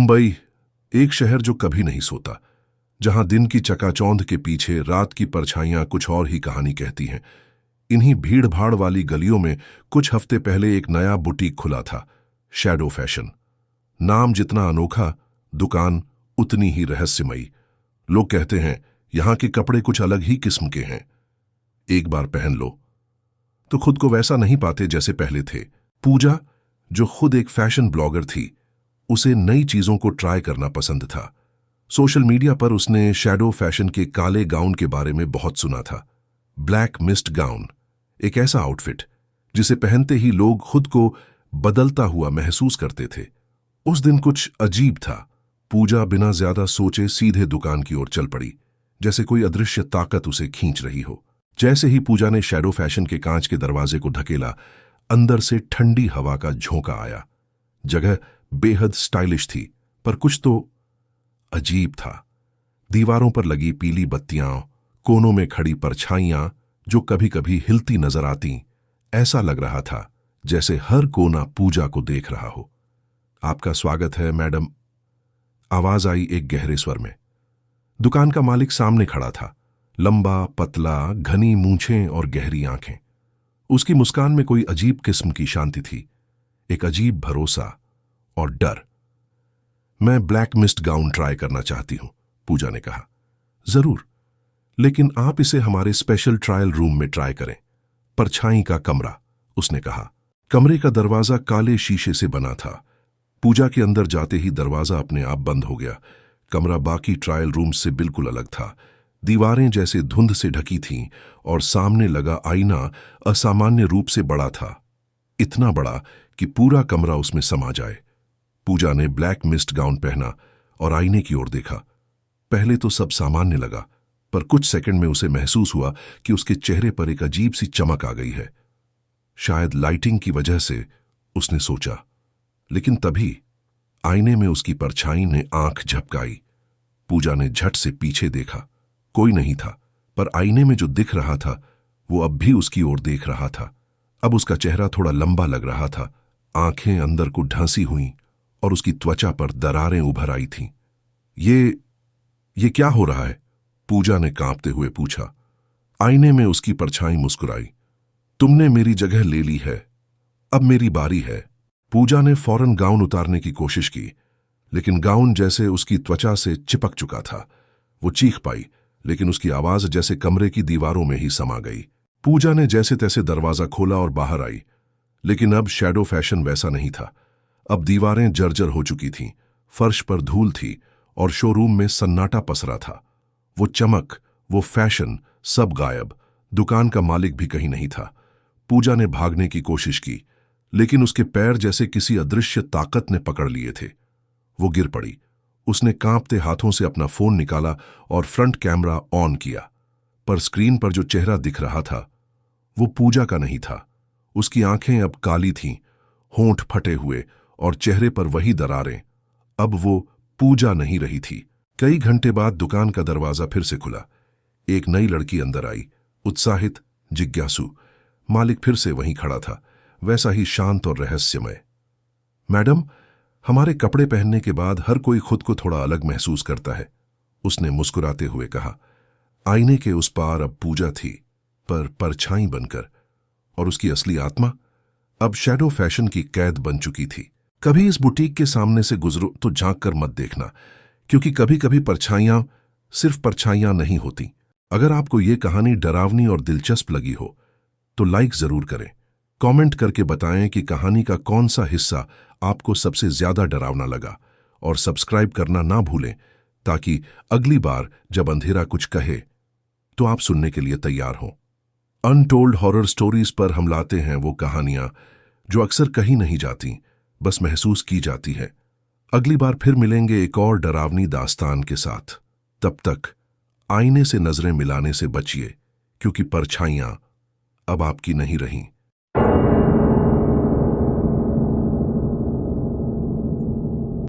मुंबई, एक शहर जो कभी नहीं सोता, जहां दिन की चकाचौंध के पीछे रात की परछाइयां कुछ और ही कहानी कहती हैं। इन्हीं भीड़-भाड़ वाली गलियों में कुछ हफ्ते पहले एक नया बुटीक खुला था, शैडो फैशन। नाम जितना अनोखा, दुकान उतनी ही रहस्यमयी। लोग कहते हैं यहां के कपड़े कुछ अलग ही किस्म के हैं। एक बार पहन लो तो खुद को वैसा नहीं पाते जैसे पहले थे। पूजा, जो खुद एक फैशन ब्लॉगर थी, उसे नई चीजों को ट्राई करना पसंद था। सोशल मीडिया पर उसने शैडो फैशन के काले गाउन के बारे में बहुत सुना था। ब्लैक मिस्ट गाउन, एक ऐसा आउटफिट जिसे पहनते ही लोग खुद को बदलता हुआ महसूस करते थे। उस दिन कुछ अजीब था। पूजा बिना ज्यादा सोचे सीधे दुकान की ओर चल पड़ी, जैसे कोई अदृश्य ताकत उसे खींच रही हो। जैसे ही पूजा ने शैडो फैशन के कांच के दरवाजे को ढकेला, अंदर से ठंडी हवा का झोंका आया। जगह बेहद स्टाइलिश थी, पर कुछ तो अजीब था। दीवारों पर लगी पीली बत्तियां, कोनों में खड़ी परछाइयां जो कभी कभी हिलती नजर आती। ऐसा लग रहा था जैसे हर कोना पूजा को देख रहा हो। आपका स्वागत है मैडम, आवाज आई एक गहरे स्वर में। दुकान का मालिक सामने खड़ा था, लंबा, पतला, घनी मूंछें और गहरी आंखें। उसकी मुस्कान में कोई अजीब किस्म की शांति थी, एक अजीब भरोसा और डर। मैं ब्लैक मिस्ट गाउन ट्राई करना चाहती हूं, पूजा ने कहा। जरूर, लेकिन आप इसे हमारे स्पेशल ट्रायल रूम में ट्राई करें। परछाई का कमरा, उसने कहा। कमरे का दरवाजा काले शीशे से बना था। पूजा के अंदर जाते ही दरवाजा अपने आप बंद हो गया। कमरा बाकी ट्रायल रूम से बिल्कुल अलग था। दीवारें जैसे धुंध से ढकी थीं और सामने लगा आईना असामान्य रूप से बड़ा था, इतना बड़ा कि पूरा कमरा उसमें समा जाए। पूजा ने ब्लैक मिस्ट गाउन पहना और आईने की ओर देखा। पहले तो सब सामान्य लगा, पर कुछ सेकंड में उसे महसूस हुआ कि उसके चेहरे पर एक अजीब सी चमक आ गई है। शायद लाइटिंग की वजह से, उसने सोचा। लेकिन तभी आईने में उसकी परछाई ने आंख झपकाई। पूजा ने झट से पीछे देखा। कोई नहीं था, पर आईने में जो दिख रहा था वो अब भी उसकी ओर देख रहा था। अब उसका चेहरा थोड़ा लंबा लग रहा था, आंखें अंदर को ढंसी हुईं और उसकी त्वचा पर दरारें उभर आई थीं। ये क्या हो रहा है? पूजा ने कांपते हुए पूछा। आईने में उसकी परछाई मुस्कुराई। तुमने मेरी जगह ले ली है, अब मेरी बारी है। पूजा ने फौरन गाउन उतारने की कोशिश की, लेकिन गाउन जैसे उसकी त्वचा से चिपक चुका था। वो चीख पाई, लेकिन उसकी आवाज जैसे कमरे की दीवारों में ही समा गई। पूजा ने जैसे तैसे दरवाजा खोला और बाहर आई, लेकिन अब शैडो फैशन वैसा नहीं था। अब दीवारें जर्जर हो चुकी थीं, फर्श पर धूल थी और शोरूम में सन्नाटा पसरा था। वो चमक, वो फैशन, सब गायब। दुकान का मालिक भी कहीं नहीं था। पूजा ने भागने की कोशिश की, लेकिन उसके पैर जैसे किसी अदृश्य ताकत ने पकड़ लिए थे। वो गिर पड़ी। उसने कांपते हाथों से अपना फोन निकाला और फ्रंट कैमरा ऑन किया, पर स्क्रीन पर जो चेहरा दिख रहा था वो पूजा का नहीं था। उसकी आंखें अब काली थीं, होंठ फटे हुए और चेहरे पर वही दरारें। अब वो पूजा नहीं रही थी। कई घंटे बाद दुकान का दरवाजा फिर से खुला। एक नई लड़की अंदर आई, उत्साहित, जिज्ञासु। मालिक फिर से वहीं खड़ा था, वैसा ही शांत और रहस्यमय। मैडम, हमारे कपड़े पहनने के बाद हर कोई खुद को थोड़ा अलग महसूस करता है, उसने मुस्कुराते हुए कहा। आईने के उस पार अब पूजा थी, पर परछाई बनकर, और उसकी असली आत्मा अब शैडो फैशन की कैद बन चुकी थी। कभी इस बुटीक के सामने से गुजरो तो झांक कर मत देखना, क्योंकि कभी कभी परछाइयां सिर्फ परछाइयां नहीं होती। अगर आपको ये कहानी डरावनी और दिलचस्प लगी हो तो लाइक जरूर करें। कमेंट करके बताएं कि कहानी का कौन सा हिस्सा आपको सबसे ज्यादा डरावना लगा, और सब्सक्राइब करना ना भूलें ताकि अगली बार जब अंधेरा कुछ कहे तो आप सुनने के लिए तैयार हों। अनटोल्ड हॉरर स्टोरीज पर हम लाते हैं वो कहानियां जो अक्सर कहीं नहीं जाती, बस महसूस की जाती है। अगली बार फिर मिलेंगे एक और डरावनी दास्तान के साथ। तब तक आईने से नजरें मिलाने से बचिए, क्योंकि परछाइयां अब आपकी नहीं रहीं।